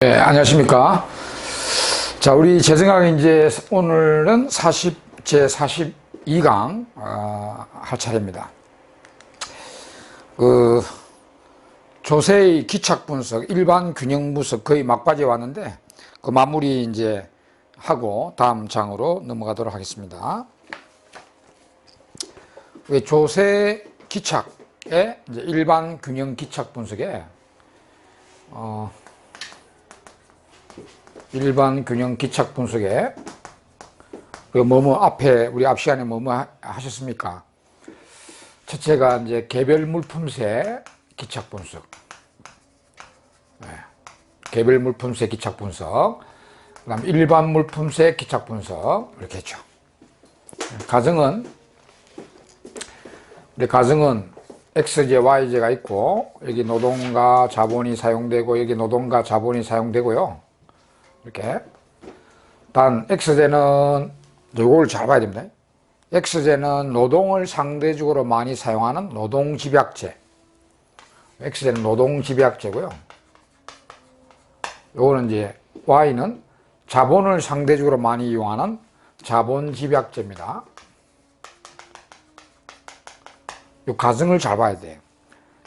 네, 안녕하십니까. 자, 우리 제 생각에 이제 오늘은 제 42강 할 차례입니다. 조세의 기착 분석, 일반 균형 분석 거의 막바지에 왔는데 그 마무리 이제 하고 다음 장으로 넘어가도록 하겠습니다. 조세 기착의 이제 일반 균형 기착 분석에 일반 균형 기착 분석에 앞에 우리 앞 시간에 하셨습니까? 첫째가 이제 개별 물품세 기착 분석, 개별 물품세 기착 분석, 그다음 일반 물품세 기착 분석 이렇게 했죠. 가정은 X제, Y제가 있고 여기 노동과 자본이 사용되고 여기 노동과 자본이 사용되고요. 이렇게. 단 X제는 이걸 잘 봐야 됩니다. X제는 노동을 상대적으로 많이 사용하는 노동집약제. X제는 노동집약제고요. 요거는 이제 Y는 자본을 상대적으로 많이 이용하는 자본집약제입니다. 요 가정을 잘 봐야 돼요.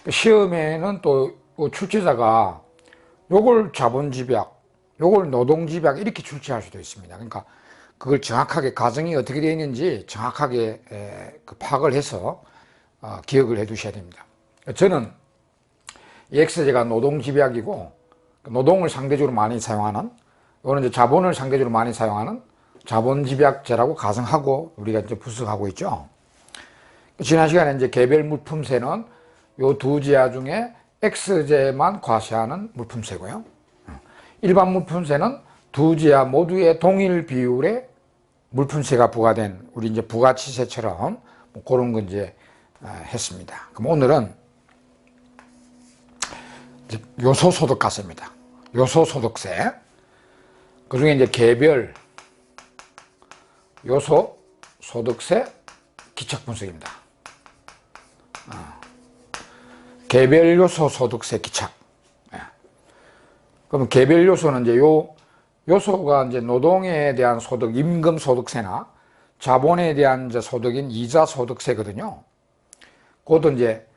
시험에는 또 출제자가 요걸 자본집약, 요걸 노동집약 이렇게 출제할 수도 있습니다. 그러니까 그걸 정확하게 가정이 어떻게 되어 있는지 정확하게 파악을 해서 기억을 해 두셔야 됩니다. 저는 이 X제가 노동집약이고 노동을 상대적으로 많이 사용하는, 이거는 이제 자본을 상대적으로 많이 사용하는 자본집약제라고 가정하고 우리가 이제 분석하고 있죠. 지난 시간에 이제 개별 물품세는 요 두 제야 중에 X제만 과세하는 물품세고요. 일반 물품세는 두 제야 모두의 동일 비율의 물품세가 부과된 우리 이제 부가치세처럼 그런 거 이제 했습니다. 그럼 오늘은 이제 요소소득가세입니다. 요소소득세. 그 중에 이제 개별 요소소득세 기착분석입니다. 개별 요소소득세 기착. 그럼 개별 요소는 이제 요소가 이제 노동에 대한 소득, 임금 소득세나 자본에 대한 이제 소득인 이자 소득세거든요. 그것도 이제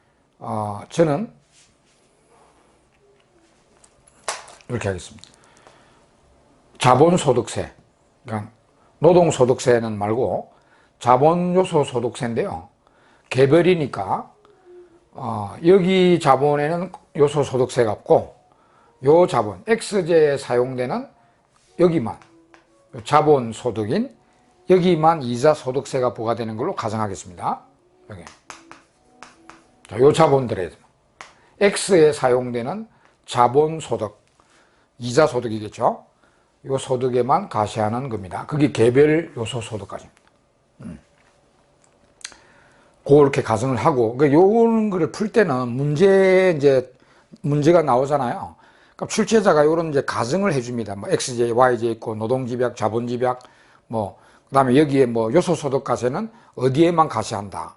저는 이렇게 하겠습니다. 자본 소득세, 그러니까 노동 소득세는 말고 자본 요소 소득세인데요. 개별이니까 여기 자본에는 요소 소득세가 없고 요 자본, X제에 사용되는 여기만, 자본 소득인 여기만 이자 소득세가 부과되는 걸로 가정하겠습니다. 여기. 자, 요 자본들에 X에 사용되는 자본 소득, 이자 소득이겠죠. 요 소득에만 과세하는 겁니다. 그게 개별 요소 소득까지입니다. 그렇게 가정을 하고, 요런 거를 풀 때는 문제가 나오잖아요. 그러니까 출제자가 이런 이제 가정을 해줍니다. 뭐 X제, Y제 있고 노동집약, 자본집약, 그다음에 여기에 요소소득가세는 어디에만 과세한다.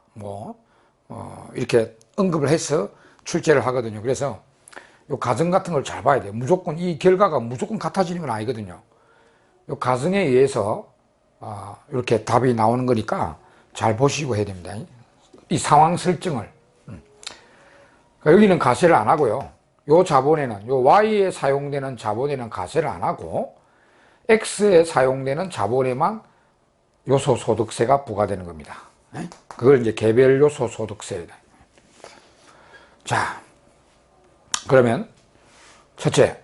이렇게 언급을 해서 출제를 하거든요. 그래서 요 가정 같은 걸 잘 봐야 돼요. 무조건 이 결과가 무조건 같아지는 건 아니거든요. 요 가정에 의해서 이렇게 답이 나오는 거니까 잘 보시고 해야 됩니다. 이 상황 설정을. 그러니까 여기는 과세를 안 하고요. 요 자본에는, 요 Y에 사용되는 자본에는 과세를 안 하고 X에 사용되는 자본에만 요소소득세가 부과되는 겁니다. 그걸 이제 개별 요소소득세다. 자, 그러면 첫째,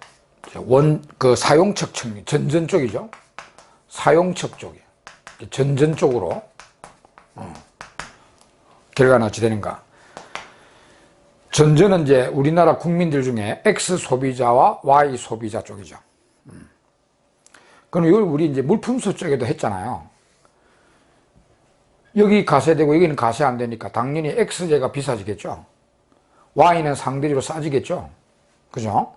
사용척 측면, 전전 쪽이죠. 사용척 쪽이 전전 쪽으로 결과는 어찌 되는가? 전전은 이제 우리나라 국민들 중에 X 소비자와 Y 소비자 쪽이죠. 그럼 이걸 우리 이제 물품수 쪽에도 했잖아요. 여기 과세되고 여기는 과세 안 되니까 당연히 X제가 비싸지겠죠. Y는 상대적으로 싸지겠죠. 그죠?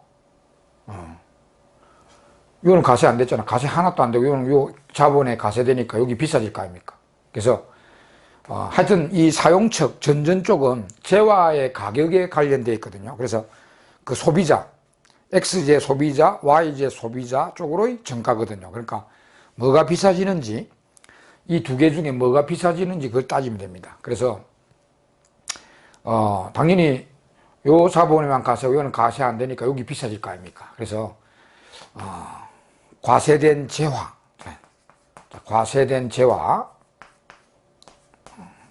이거는 과세 안 됐잖아. 과세 하나도 안 되고 이거는 요 자본에 과세되니까 여기 비싸질 거 아닙니까? 그래서 하여튼 이 사용척 전전 쪽은 재화의 가격에 관련되어 있거든요. 그래서 그 소비자, X제 소비자, Y제 소비자 쪽으로의 정가거든요. 그러니까 뭐가 비싸지는지, 이 두 개 중에 뭐가 비싸지는지 그걸 따지면 됩니다. 그래서 당연히 요 자본에만 가세고 이거는 가세 안 되니까 여기 비싸질 거 아닙니까? 그래서 과세된 재화, 자, 과세된 재화,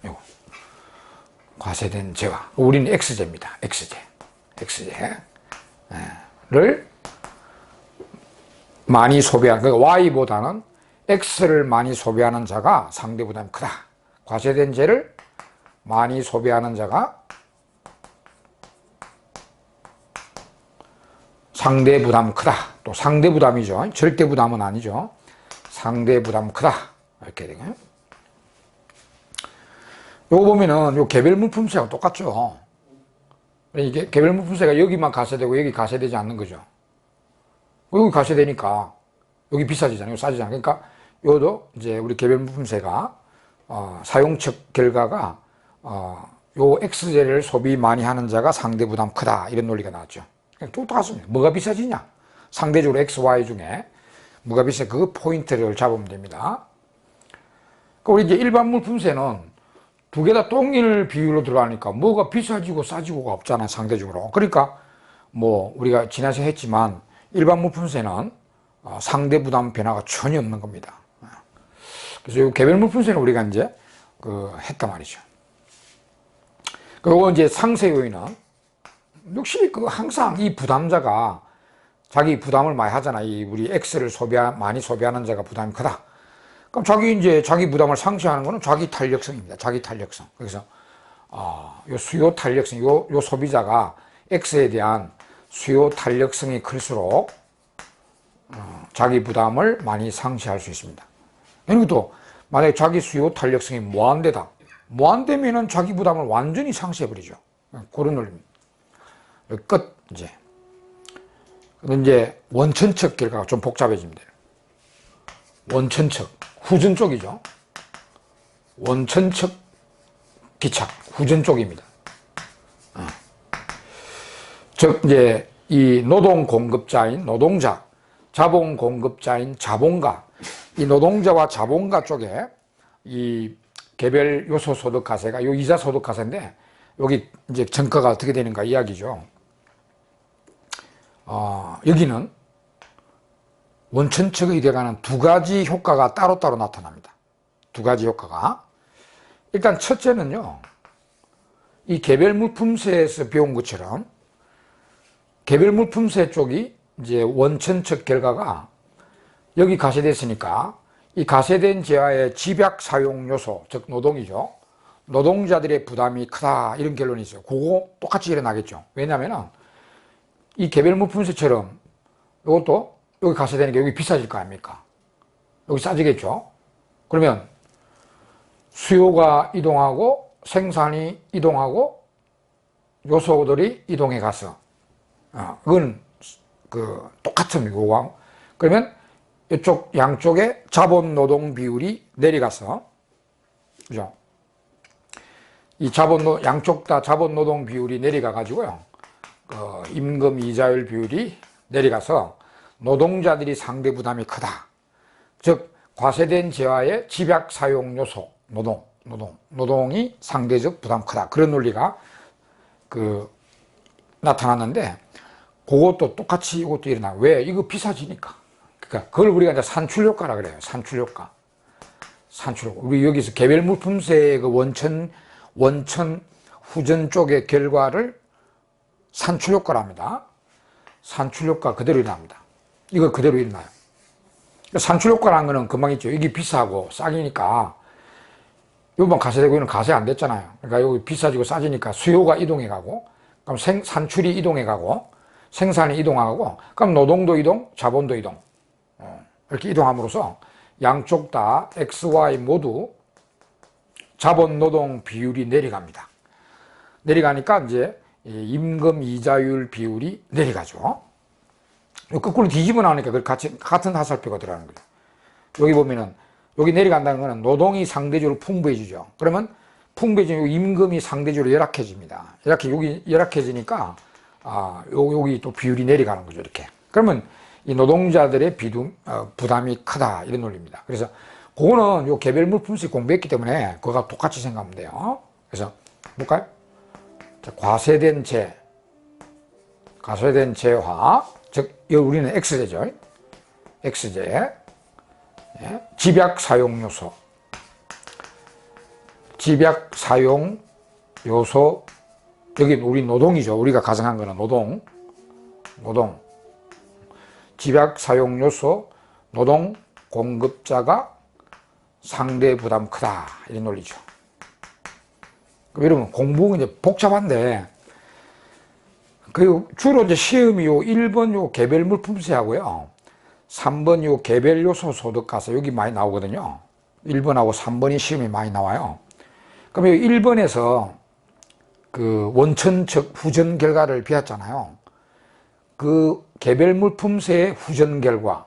요거 과세된 재화, 우리는 X제입니다. X제를 많이 소비하는, 그러니까 Y보다는 X를 많이 소비하는 자가 상대 부담이 크다. 과세된 재를 많이 소비하는 자가 상대 부담 크다. 또 상대 부담이죠. 절대 부담은 아니죠. 상대 부담 크다. 이렇게 되겠네요. 요거 보면은 요 개별 물품세하고 똑같죠. 이게 개별 물품세가 여기만 가세되고 여기 가세되지 않는 거죠. 여기 가세되니까 여기 비싸지잖아요. 싸지잖아요. 그러니까 요도 이제 우리 개별 물품세가 사용측 결과가 요 X제를 소비 많이 하는 자가 상대 부담 크다. 이런 논리가 나왔죠. 똑같습니다. 뭐가 비싸지냐? 상대적으로 X, Y 중에 뭐가 비싸? 그 포인트를 잡으면 됩니다. 우리 이제 일반 물품세는 두 개 다 동일 비율로 들어가니까 뭐가 비싸지고 싸지고가 없잖아, 상대적으로. 그러니까 뭐 우리가 지난주에 했지만 일반 물품세는 상대 부담 변화가 전혀 없는 겁니다. 그래서 이 개별 물품세는 우리가 이제 했단 말이죠. 그리고 이제 상세 요인은 역시 항상 이 부담자가 자기 부담을 많이 하잖아. 이 우리 X를 많이 소비하는 자가 부담이 크다. 그럼 자기 부담을 상쇄하는 거는 자기 탄력성입니다. 자기 탄력성. 그래서 요 수요 탄력성, 요 소비자가 X에 대한 수요 탄력성이 클수록 자기 부담을 많이 상쇄할 수 있습니다. 그리고 또 만약에 자기 수요 탄력성이 무한대다. 무한대면은 자기 부담을 완전히 상쇄해버리죠. 그런 논리입니다. 끝, 이제. 근데 이제 원천측 결과가 좀 복잡해집니다. 원천측, 후전 쪽이죠. 원천측 기착, 후전 쪽입니다. 즉, 이제 이 노동 공급자인 노동자, 자본 공급자인 자본가, 이 노동자와 자본가 쪽에 이 개별 요소 소득가세가 요 이자 소득가세인데 여기 이제 정가가 어떻게 되는가 이야기죠. 여기는 원천측의 돼가는 두 가지 효과가 따로따로 나타납니다. 두 가지 효과가. 일단 첫째는요, 이 개별 물품세에서 배운 것처럼 개별 물품세 쪽이 이제 원천측 결과가 여기 가세됐으니까 이 가세된 재화의 집약 사용 요소, 즉 노동이죠. 노동자들의 부담이 크다 이런 결론이 있어요. 그거 똑같이 일어나겠죠. 왜냐하면 이 개별 물품세처럼 이것도 여기 가세되니까 여기 비싸질 거 아닙니까? 여기 싸지겠죠. 그러면 수요가 이동하고 생산이 이동하고 요소들이 이동해 가서 그건 똑같은 요구하고 그러면 이쪽 양쪽에 자본 노동 비율이 내려가서 그죠? 이 양쪽 다 자본 노동 비율이 내려가 가지고요. 임금 이자율 비율이 내려가서 노동자들이 상대 부담이 크다. 즉 과세된 재화의 집약 사용 요소 노동이 상대적 부담 크다. 그런 논리가 나타났는데 그것도 똑같이 이것도 일어나. 왜? 이거 비싸지니까. 그러니까 그걸 우리가 이제 산출 효과라 그래요. 산출 효과. 우리 여기서 개별 물품세의 그 원천 후전 쪽의 결과를 산출 효과라 합니다. 산출 효과 그대로 일어납니다. 이거 그대로 일어나요. 산출 효과라는 거는 금방 있죠. 이게 비싸고 싸기니까 요번 가세되고 이는 가세 안 됐잖아요. 그러니까 여기 비싸지고 싸지니까 수요가 이동해 가고 그럼 산출이 이동해 가고 생산이 이동하고 그럼 노동도 이동, 자본도 이동 이렇게 이동함으로써 양쪽 다 X, Y 모두 자본 노동 비율이 내려갑니다. 내려가니까 이제 임금 이자율 비율이 내려가죠. 거꾸로 뒤집어 나오니까 같은 화살표가 들어가는 거예요. 여기 보면은 여기 내려간다는 거는 노동이 상대적으로 풍부해지죠. 그러면 풍부해지면 임금이 상대적으로 열악해집니다. 여기 열악해지니까 여기 또 비율이 내려가는 거죠, 이렇게. 그러면 이 노동자들의 부담이 크다, 이런 논리입니다. 그래서 그거는 요 개별 물품세 공부했기 때문에 그거가 똑같이 생각하면 돼요. 그래서 볼까요? 자, 과세된 재화, 즉 우리는 X제죠. X제. 예. 집약 사용 요소, 여기 우리 노동이죠. 우리가 가정한 거는 노동. 집약 사용 요소, 노동 공급자가 상대 부담 크다, 이런 논리죠. 여러분, 공부가 이제 복잡한데, 주로 이제 시험이 1번 개별 물품세하고요, 3번 개별 요소 소득가세, 여기 많이 나오거든요. 1번하고 3번이 시험이 많이 나와요. 그럼 1번에서 그 원천적 후전 결과를 비웠잖아요. 그 개별 물품세의 후전 결과,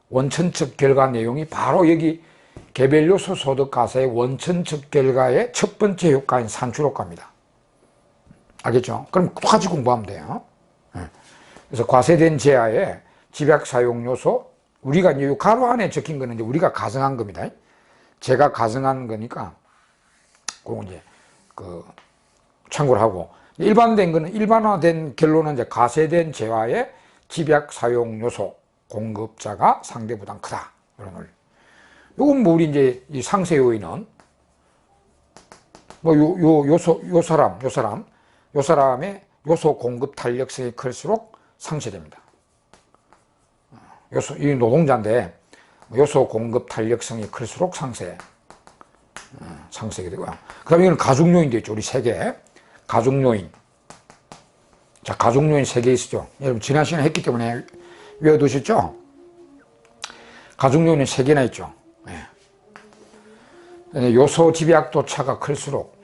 원천적 결과 내용이 바로 여기 개별 요소 소득가세의 원천적 결과의 첫 번째 효과인 산출효과입니다. 알겠죠? 그럼 똑같이 공부하면 돼요. 그래서 과세된 재화의 집약 사용 요소, 우리가 이제 가로 안에 적힌 거는 이제 우리가 가정한 겁니다. 제가 가정한 거니까, 그거 이제 참고를 하고, 일반된 거는, 일반화된 결론은 이제 과세된 재화의 집약 사용 요소, 공급자가 상대 부담 크다, 이런 논리. 요건 뭐 우리 이제 이 상세 요인은 뭐 요 사람의 요소 공급 탄력성이 클수록 상쇄됩니다. 이 노동자인데 요소 공급 탄력성이 클수록 상쇄가 되고요. 그 다음에 이건 가중 요인도 있죠. 우리 세 개. 가중 요인. 자, 가중 요인 세 개 있었죠. 여러분 지난 시간에 했기 때문에 외워두셨죠? 가중 요인은 세 개나 있죠. 요소 집약도 차가 클수록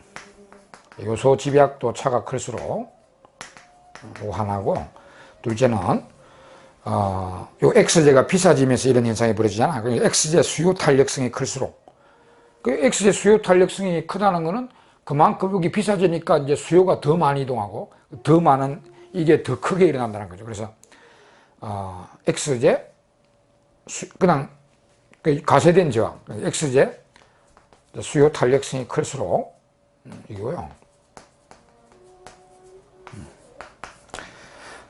요거 하나고, 둘째는 요 X제가 비싸지면서 이런 현상이 벌어지잖아. 그러니까 X제 수요 탄력성이 클수록, 그 X제 수요 탄력성이 크다는 거는 그만큼 여기 비싸지니까 이제 수요가 더 많이 이동하고 더 많은, 이게 더 크게 일어난다는 거죠. 그래서 X제 그냥 가세된 저항, X제 수요 탄력성이 클수록 이거요.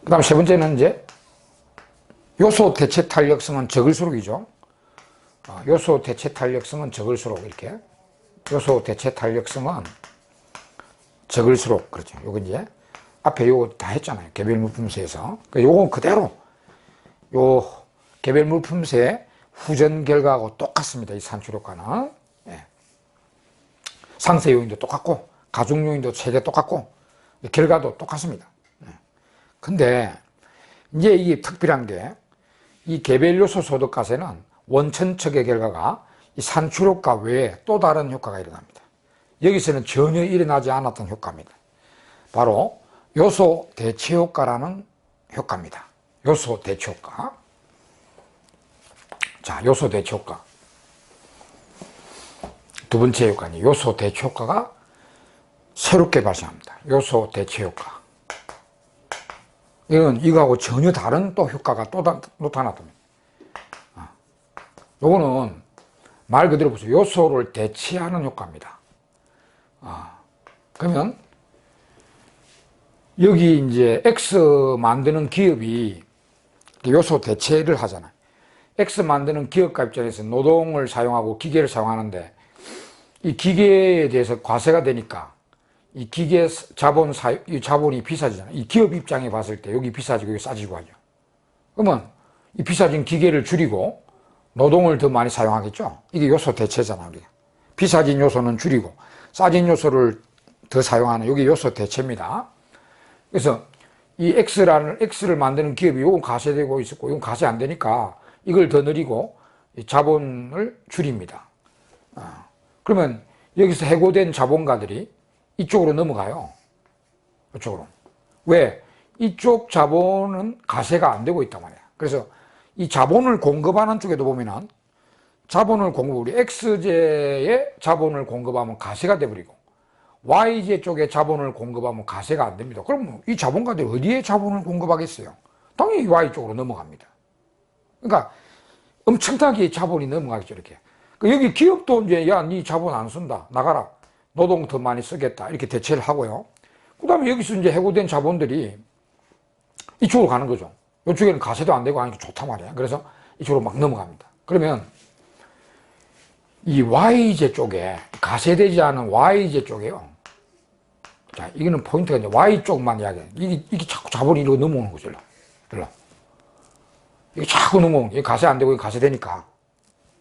그 다음 세 번째는 이제 요소 대체 탄력성은 적을수록이죠. 요소 대체 탄력성은 적을수록, 이렇게. 요소 대체 탄력성은 적을수록, 그렇죠. 요거 이제 앞에 요거 다 했잖아요. 개별 물품세에서. 요건 그대로 요 개별 물품세 후전 결과하고 똑같습니다. 이 산출효과는. 상세 요인도 똑같고, 가중 요인도 세 개 똑같고, 결과도 똑같습니다. 근데 이제 이게 특별한 게, 이 개별 요소 소득가세는 원천적의 결과가 이 산출효과 외에 또 다른 효과가 일어납니다. 여기서는 전혀 일어나지 않았던 효과입니다. 바로 요소 대체 효과라는 효과입니다. 요소 대체 효과. 자, 요소 대체 효과. 두 번째 효과는 요소 대체 효과가 새롭게 발생합니다. 요소 대체 효과. 이거하고 전혀 다른 또 효과가 또 나타납니다. 요거는 말 그대로 보세요. 요소를 대체하는 효과입니다. 그러면 여기 이제 X 만드는 기업이 요소 대체를 하잖아요. X 만드는 기업가 입장에서 노동을 사용하고 기계를 사용하는데, 이 기계에 대해서 과세가 되니까 이 기계 이 자본이 비싸지잖아요. 이 기업 입장에 봤을 때 여기 비싸지고 여기 싸지고 하죠. 그러면 이 비싸진 기계를 줄이고 노동을 더 많이 사용하겠죠. 이게 요소 대체잖아요. 우리가. 비싸진 요소는 줄이고 싸진 요소를 더 사용하는, 여기 요소 대체입니다. 그래서 이 X를 만드는 기업이 요건 과세되고 있었고 이건 과세 안 되니까 이걸 더 늘리고 자본을 줄입니다. 그러면 여기서 해고된 자본가들이 이쪽으로 넘어가요. 이쪽으로. 왜? 이쪽 자본은 과세가 안 되고 있단 말이야. 그래서 이 자본을 공급하는 쪽에도 보면은 우리 X제에 자본을 공급하면 과세가 돼버리고, YJ 쪽에 자본을 공급하면 가세가 안 됩니다. 그럼 이 자본가들이 어디에 자본을 공급하겠어요? 당연히 Y 쪽으로 넘어갑니다. 그러니까 엄청나게 자본이 넘어가겠죠, 이렇게. 여기 기업도 이제, 야, 니 자본 안 쓴다. 나가라. 노동 더 많이 쓰겠다. 이렇게 대체를 하고요. 그 다음에 여기서 이제 해고된 자본들이 이쪽으로 가는 거죠. 이쪽에는 가세도 안 되고 하니까 좋단 말이야. 그래서 이쪽으로 막 넘어갑니다. 그러면 이 YJ 쪽에, 가세되지 않은 YJ 쪽에요. 자, 이거는 포인트가 이제 Y 쪽만 이야기해. 이게 자꾸 자본이 이리로 넘어오는 거죠, 일로. 이게 자꾸 넘어오는 게 가세 안 되고 이게 가세되니까.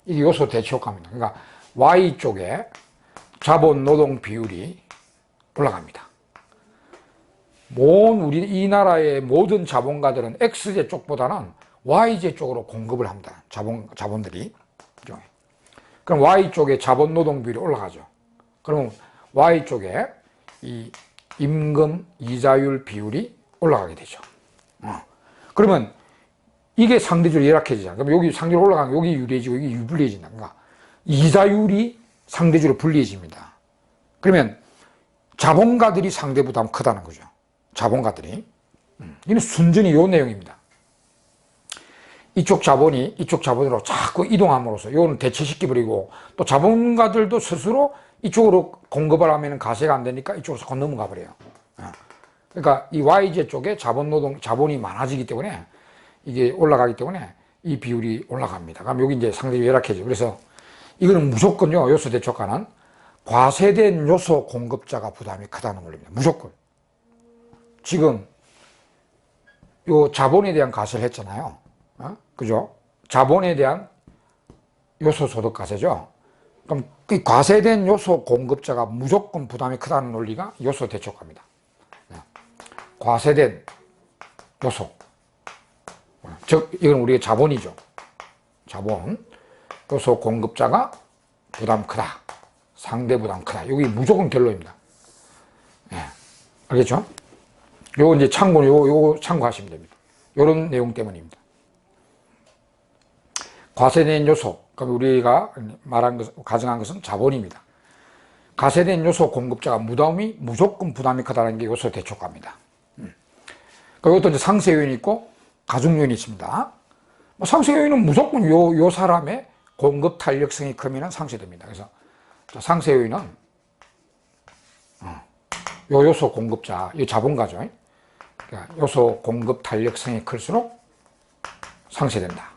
이게 요소 대치 효과입니다. 그러니까 Y 쪽에 자본 노동 비율이 올라갑니다. 우리 이 나라의 모든 자본가들은 X제 쪽보다는 Y제 쪽으로 공급을 합니다. 자본들이. 그럼 Y 쪽에 자본 노동 비율이 올라가죠. 그러면 Y 쪽에 이 임금 이자율 비율이 올라가게 되죠. 그러면 이게 상대적으로 열악해지잖아. 그럼 여기 상대적으로 올라가면 여기 유리해지고 여기 유불리해진다. 그러니까 이자율이 상대적으로 불리해집니다. 그러면 자본가들이 상대 부담 크다는 거죠. 자본가들이. 이는 순전히 요 내용입니다. 이쪽 자본이 이쪽 자본으로 자꾸 이동함으로써 요거는 대체시켜버리고 또 자본가들도 스스로 이쪽으로 공급을 하면 가세가 안 되니까 이쪽으로 자꾸 넘어가 버려요. 그러니까 이 YJ 쪽에 자본이 많아지기 때문에 이게 올라가기 때문에 이 비율이 올라갑니다. 그럼 여기 이제 상당히 열악해져요. 그래서 이거는 무조건요, 요소 대초과는 과세된 요소 공급자가 부담이 크다는 원리입니다. 무조건. 지금 요 자본에 대한 가세를 했잖아요. 그죠? 자본에 대한 요소 소득 가세죠. 그럼 그 과세된 요소 공급자가 무조건 부담이 크다는 논리가 요소 대초과입니다. 과세된 요소. 즉, 이건 우리의 자본이죠. 자본. 요소 공급자가 부담 크다. 상대 부담 크다. 여기 무조건 결론입니다. 알겠죠? 요거 이제 요거 참고하시면 됩니다. 요런 내용 때문입니다. 과세된 요소. 그럼 우리가 가정한 것은 자본입니다. 과세된 요소 공급자가 무조건 부담이 크다는 게 요소 대초과입니다. 이것도 이제 상세 요인이 있고 가중 요인이 있습니다. 상세 요인은 무조건 요 사람의 공급 탄력성이 크면 상쇄됩니다. 그래서 상세 요인은 요 요소 공급자, 이 자본가죠. 그러니까 요소 공급 탄력성이 클수록 상쇄된다.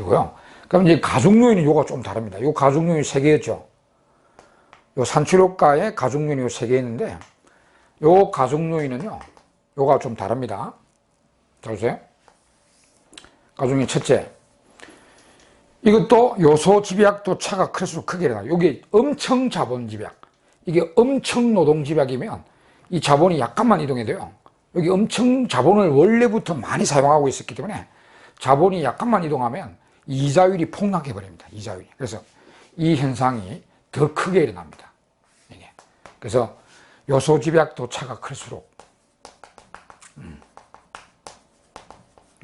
이거요. 그럼 이제 가중 요인은 요가 좀 다릅니다. 요 가중 요인이 3개였죠. 요 산출효과의 가중 요인이 3개 있는데 요 가중 요인은요, 요가 좀 다릅니다. 자, 보세요. 가중 요인 첫째. 이것도 요소 집약도 차가 클수록 크게 일어나요. 여기 엄청 자본 집약. 이게 엄청 노동 집약이면 이 자본이 약간만 이동해야 돼요. 여기 엄청 자본을 원래부터 많이 사용하고 있었기 때문에 자본이 약간만 이동하면 이자율이 폭락해 버립니다. 이자율이. 그래서 이 현상이 더 크게 일어납니다. 이게. 그래서 요소 집약도 차가 클수록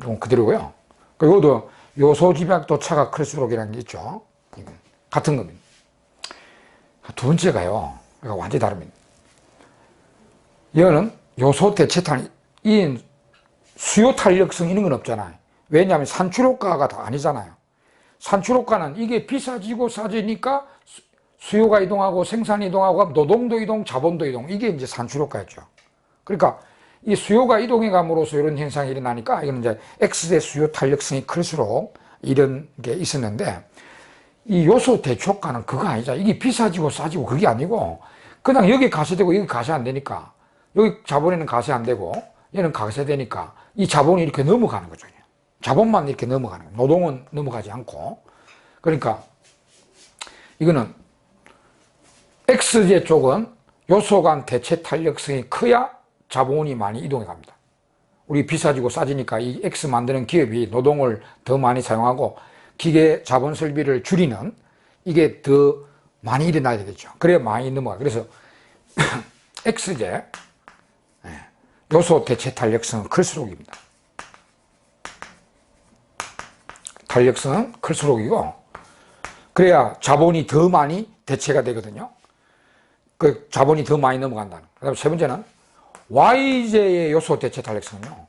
이건 그대로고요. 그리고 요소 집약도 차가 클수록이라는 게 있죠. 같은 겁니다. 두 번째가요, 완전히 다릅니다. 이거는 요소 대체탄, 이 수요 탄력성 이런 건 없잖아요. 왜냐하면 산출효과가 다 아니잖아요. 산출효과는 이게 비싸지고 싸지니까 수요가 이동하고 생산이 이동하고 노동도 이동, 자본도 이동, 이게 이제 산출효과였죠. 그러니까 이 수요가 이동해 감으로써 이런 현상이 일어나니까 이거는 이제 X대 수요 탄력성이 클수록 이런 게 있었는데, 이 요소 대초과는 그거 아니잖아. 이게 비싸지고 싸지고 그게 아니고 그냥 여기 가세되고 여기 가세 안 되니까, 여기 자본에는 가세 안 되고 얘는 가세되니까 이 자본이 이렇게 넘어가는 거죠. 자본만 이렇게 넘어가는 거예요. 노동은 넘어가지 않고. 그러니까 이거는 X제 쪽은 요소 간 대체 탄력성이 커야 자본이 많이 이동해 갑니다. 우리 비싸지고 싸지니까 이 X 만드는 기업이 노동을 더 많이 사용하고 기계 자본 설비를 줄이는, 이게 더 많이 일어나야 되겠죠. 그래야 많이 넘어가요. 그래서 X제 요소 대체 탄력성은 클수록입니다. 탄력성은 클수록이고, 그래야 자본이 더 많이 대체가 되거든요. 그 자본이 더 많이 넘어간다는. 그다음 세 번째는 YJ의 요소 대체 탄력성은요.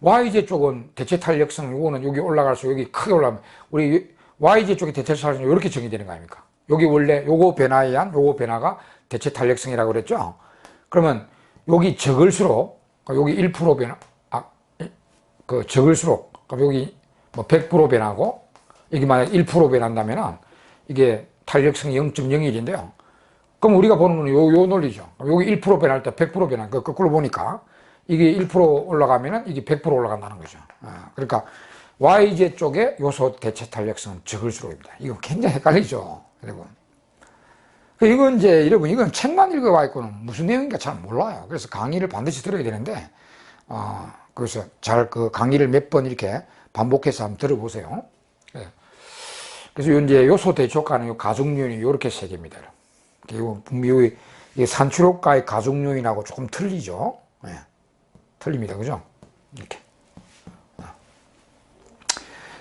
YJ 쪽은 대체 탄력성, 요거는 여기 올라갈수록 여기 크게 올라가면 우리 YJ 쪽의 대체 탄력성이 이렇게 정의되는 거 아닙니까? 여기 원래 요거 변화에 의한 요거 변화가 대체 탄력성이라고 그랬죠. 그러면 여기 적을수록 여기 1% 변화, 그 적을수록 여기 뭐 100% 변하고 여기 만약 1% 변한다면은 이게 탄력성이 0.01인데요. 그럼 우리가 보는 건 요 논리죠. 여기 1% 변할 때 100% 변한 거 거꾸로 보니까 이게 1% 올라가면은 이게 100% 올라간다는 거죠. 그러니까 YJ 쪽의 요소 대체 탄력성은 적을수록입니다. 이거 굉장히 헷갈리죠, 여러분. 이건 이제 여러분 이건 책만 읽어봐 있고는 무슨 내용인가 잘 몰라요. 그래서 강의를 반드시 들어야 되는데 그래서 잘 그 강의를 몇 번 이렇게 반복해서 한번 들어보세요. 그래서 이제 요소 대초가는 요 가중 요인이 이렇게 세 개입니다. 분명히 산출 효과의 가중 요인하고 조금 틀리죠. 네. 틀립니다, 그죠? 이렇게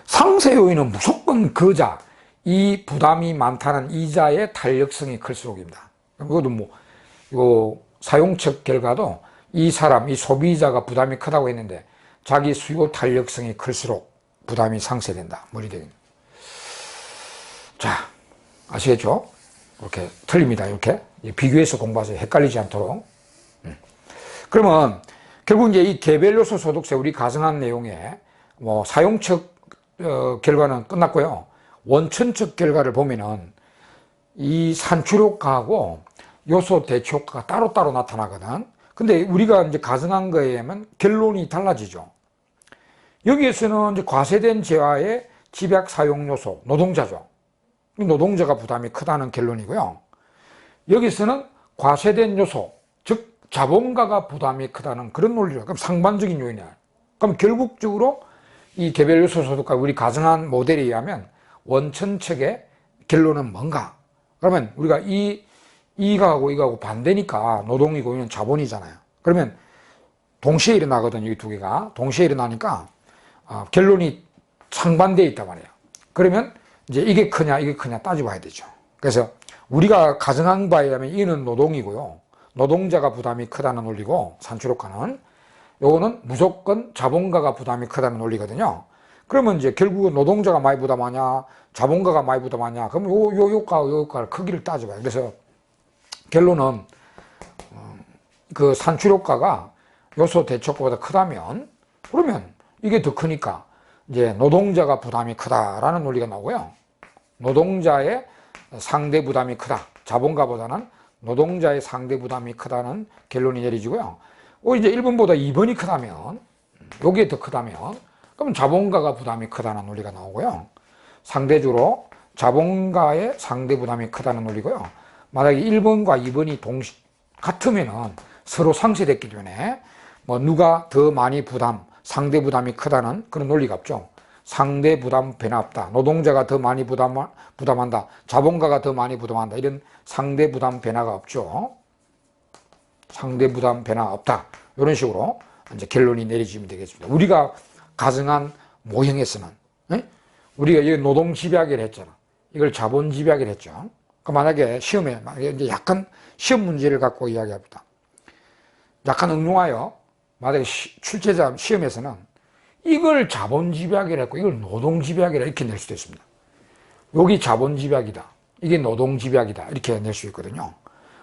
상세 요인은 무조건 거자, 이 부담이 많다는 이자의 탄력성이 클수록입니다. 그것도 뭐 요 사용측 결과도 이 사람, 이 소비자가 부담이 크다고 했는데 자기 수요 탄력성이 클수록 부담이 상쇄된다. 머리대기. 자, 아시겠죠? 이렇게 틀립니다. 이렇게 비교해서 공부하세요. 헷갈리지 않도록. 그러면 결국 이제 이 개별 요소 소득세 우리 가정한 내용에 뭐 사용측 결과는 끝났고요. 원천측 결과를 보면은 이 산출효과하고 요소 대체효과가 따로따로 나타나거든. 근데 우리가 이제 가정한 거에 의하면 결론이 달라지죠. 여기에서는 이제 과세된 재화의 집약 사용 요소, 노동자죠. 노동자가 부담이 크다는 결론이고요. 여기서는 과세된 요소, 즉 자본가가 부담이 크다는 그런 논리로. 그럼 상반적인 요인이야. 그럼 결국적으로 이 개별 요소 소득과 우리 가정한 모델에 의하면 원천측의 결론은 뭔가? 그러면 우리가 이거하고 반대니까 노동이고 이건 자본이잖아요. 그러면 동시에 일어나거든요. 이 두 개가 동시에 일어나니까 결론이 상반되어 있단 말이에요. 그러면 이제 이게 크냐 따져봐야 되죠. 그래서 우리가 가정한 바에 의하면 이는 노동이고요. 노동자가 부담이 크다는 논리고 산출효과는 요거는 무조건 자본가가 부담이 크다는 논리거든요. 그러면 이제 결국은 노동자가 많이 부담하냐 자본가가 많이 부담하냐 그럼 요 효과를 크기를 따져봐요. 그래서 결론은 그 산출효과가 요소 대초과보다 크다면 그러면 이게 더 크니까 이제 노동자가 부담이 크다라는 논리가 나오고요. 노동자의 상대 부담이 크다. 자본가보다는 노동자의 상대 부담이 크다는 결론이 내려지고요. 이제 1번보다 2번이 크다면, 요게 더 크다면, 그럼 자본가가 부담이 크다는 논리가 나오고요. 상대적으로 자본가의 상대 부담이 크다는 논리고요. 만약에 1번과 2번이 같으면은 서로 상쇄됐기 때문에 뭐 누가 더 많이 상대 부담이 크다는 그런 논리가 없죠. 상대 부담 변화 없다. 노동자가 더 많이 부담한다. 자본가가 더 많이 부담한다. 이런 상대 부담 변화가 없죠. 상대 부담 변화 없다. 이런 식으로 이제 결론이 내려지면 되겠습니다. 우리가 가정한 모형에서는 우리가 이 노동 집약을 했잖아. 이걸 자본 집약을 했죠. 만약에 시험에 이제 약간 시험 문제를 갖고 이야기합니다. 약간 응용하여 만약에 출제자 시험에서는 이걸 자본 집약이라 했고 이걸 노동 집약이라 이렇게 낼 수도 있습니다. 여기 자본 집약이다. 이게 노동 집약이다. 이렇게 낼 수 있거든요.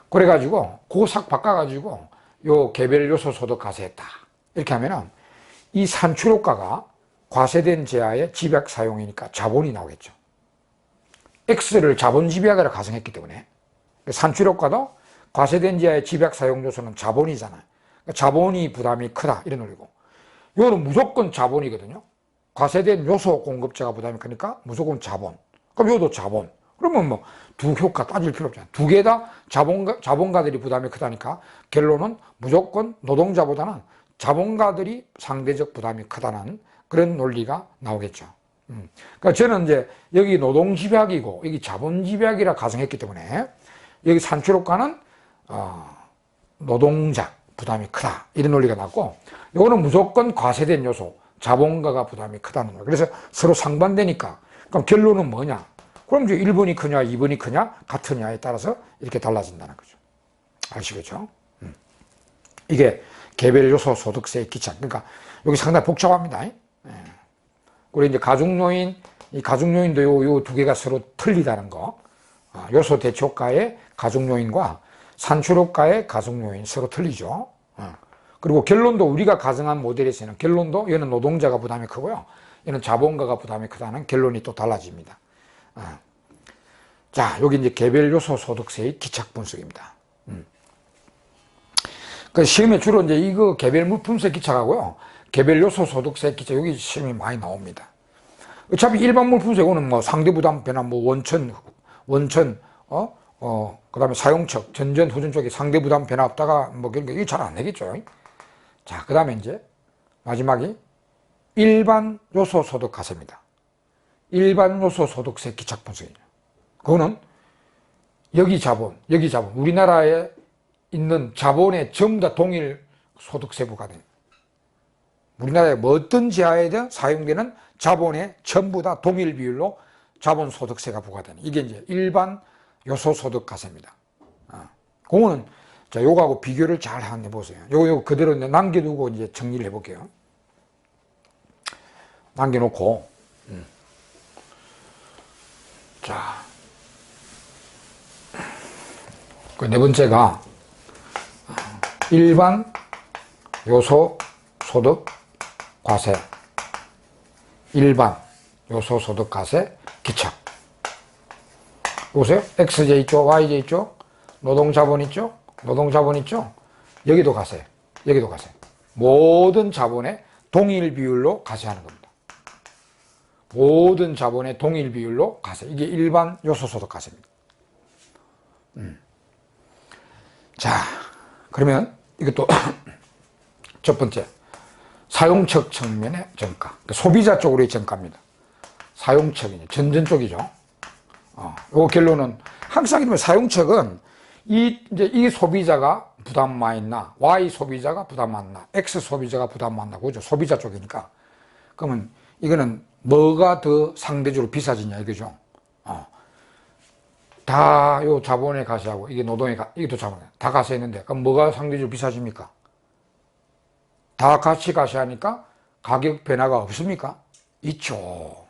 그래가지고 그거 싹 바꿔가지고 요 개별 요소 소득 과세했다. 이렇게 하면은 이 산출효과가 과세된 재화의 집약 사용이니까 자본이 나오겠죠. X를 자본 집약이라 가정했기 때문에 산출효과도 과세된 재화의 집약 사용 요소는 자본이잖아요. 그러니까 자본이 부담이 크다 이런 논리고 이거는 무조건 자본이거든요. 과세된 요소 공급자가 부담이 크니까 무조건 자본. 그럼 이것도 자본. 그러면 뭐 두 효과 따질 필요 없잖아요. 두 개 다 자본가들이 부담이 크다니까 결론은 무조건 노동자보다는 자본가들이 상대적 부담이 크다는 그런 논리가 나오겠죠. 그러니까 저는 이제 여기 노동 집약이고 여기 자본 집약이라 가정했기 때문에 여기 산출효과는 노동자 부담이 크다 이런 논리가 나왔고 이거는 무조건 과세된 요소 자본가가 부담이 크다는 거예요. 그래서 서로 상반되니까 그럼 결론은 뭐냐? 그럼 이제 1번이 크냐 2번이 크냐 같으냐에 따라서 이렇게 달라진다는 거죠. 아시겠죠? 이게 개별 요소 소득세 기착. 그러니까 여기 상당히 복잡합니다. 그리고 이제 가중요인, 이 가중요인도 요 두 개가 서로 틀리다는 거. 요소 대체효과의 가중요인과 산출효과의 가중요인 서로 틀리죠. 그리고 결론도 우리가 가정한 모델에서는 결론도 얘는 노동자가 부담이 크고요. 얘는 자본가가 부담이 크다는 결론이 또 달라집니다. 자, 여기 이제 개별 요소 소득세의 기착 분석입니다. 그 시험에 주로 이제 이거 개별 물품세 기착하고요. 개별 요소 소득세 기착 여기 시험이 많이 나옵니다. 어차피 일반 물품세 이거는 뭐 상대 부담 변화 뭐 원천 그다음에 사용척 전전 후전 쪽에 상대 부담 변화 없다가 뭐 그런 게 이게 잘 안 되겠죠. 자, 그다음에 이제 마지막이 일반 요소 소득 과세입니다. 일반 요소 소득세 기착 분석이에요. 그거는 여기 자본 우리나라에 있는 자본의 전부 다 동일 소득세 부과됩니다. 우리나라에 뭐 어떤 지하에든 사용되는 자본의 전부 다 동일 비율로 자본 소득세가 부과되는 이게 이제 일반 요소 소득 과세입니다. 그거는 자, 요거하고 비교를 잘 한번 해보세요. 요거 그대로 남겨두고 이제 정리를 해볼게요. 남겨놓고, 자, 그 네 번째가 일반 요소 소득 과세, 일반 요소 소득 과세 기착. 보세요. XJ 있죠, YJ 있죠, 노동자본 있죠, 노동자본 있죠. 여기도 과세, 여기도 과세. 모든 자본의 동일 비율로 과세하는 겁니다. 모든 자본의 동일 비율로 과세. 이게 일반 요소 소득 과세입니다. 자, 그러면 이것도 첫 번째 사용척 측면의 정가, 소비자 쪽으로의 정가입니다. 사용척이 전전 쪽이죠. 요 결론은 항상 이러면 사용척은 이 소비자가 부담 많이 있나, Y 소비자가 부담 많나, X 소비자가 부담 많나, 그죠? 소비자 쪽이니까. 그러면 이거는 뭐가 더 상대적으로 비싸지냐 이거죠. 다 요 자본에 가세하고 이게 노동에 이게 또 자본에 다 가세했는데 그럼 뭐가 상대적으로 비싸집니까? 다 같이 가세하니까 가격 변화가 없습니까? 있죠.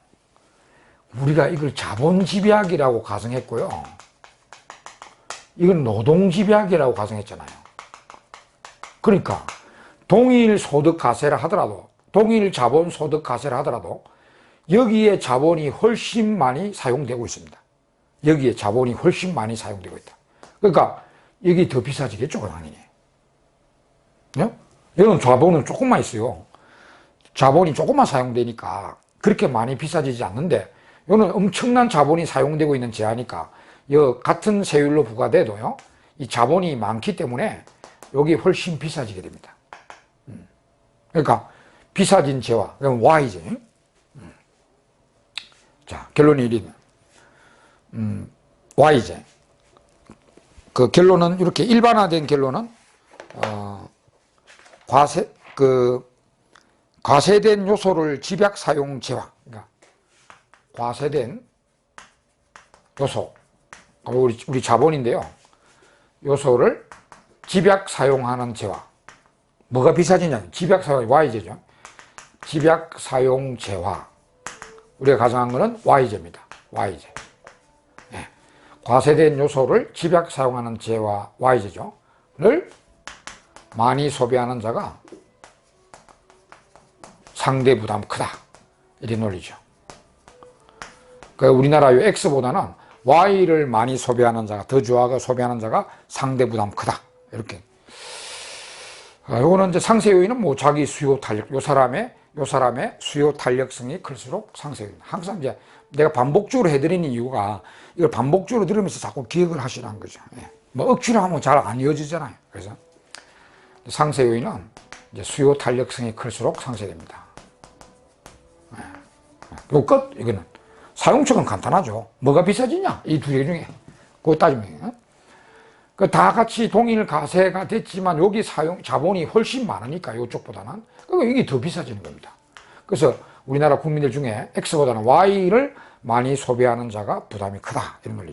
우리가 이걸 자본집약이라고 가정했고요. 이건 노동집약이라고 가정했잖아요. 그러니까 동일 소득 과세를 하더라도, 동일 자본 소득 과세를 하더라도 여기에 자본이 훨씬 많이 사용되고 있습니다. 여기에 자본이 훨씬 많이 사용되고 있다. 그러니까 여기 더 비싸지겠죠, 당연히. 네? 여기는 자본은 조금만 있어요. 자본이 조금만 사용되니까 그렇게 많이 비싸지지 않는데, 이거는 엄청난 자본이 사용되고 있는 제하니까 같은 세율로 부과돼도요, 이 자본이 많기 때문에 여기 훨씬 비싸지게 됩니다. 그러니까 비싸진 제와, 그럼 Y지. 자, 결론이 이리네. Y제. 그 결론은 이렇게 일반화된 결론은 과세된 요소를 집약 사용 제화. 그러니까 과세된 요소. 우리 자본인데요. 요소를 집약 사용하는 제화. 뭐가 비싸지냐? 집약 사용 Y제죠. 집약 사용 제화. 우리가 가정한 거는 Y제입니다. Y제. 과세된 요소를 집약 사용하는 제와 Y제죠. 를 많이 소비하는 자가 상대 부담 크다. 이런 논리죠. 그러니까 우리나라 요 X보다는 Y를 많이 소비하는 자가, 더 좋아하고 소비하는 자가 상대 부담 크다. 이렇게. 요거는 이제 상세 요인은 뭐 자기 수요 탄력, 요 사람의 수요 탄력성이 클수록 상세 요인. 항상 이제 내가 반복적으로 해드리는 이유가 이걸 반복적으로 들으면서 자꾸 기억을 하시라는 거죠. 뭐 억지로 하면 잘 안 이어지잖아요. 그래서 상세 요인은 이제 수요 탄력성이 클수록 상쇄됩니다. 그리고 끝. 이거는 사용처는 간단하죠. 뭐가 비싸지냐? 이 두 개 중에. 그거 따지면. 다 같이 동일 과세가 됐지만 여기 자본이 훨씬 많으니까 이쪽보다는. 그러니까 이게 더 비싸지는 겁니다. 그래서 우리나라 국민들 중에 X보다는 Y를 많이 소비하는 자가 부담이 크다. 이런 논리.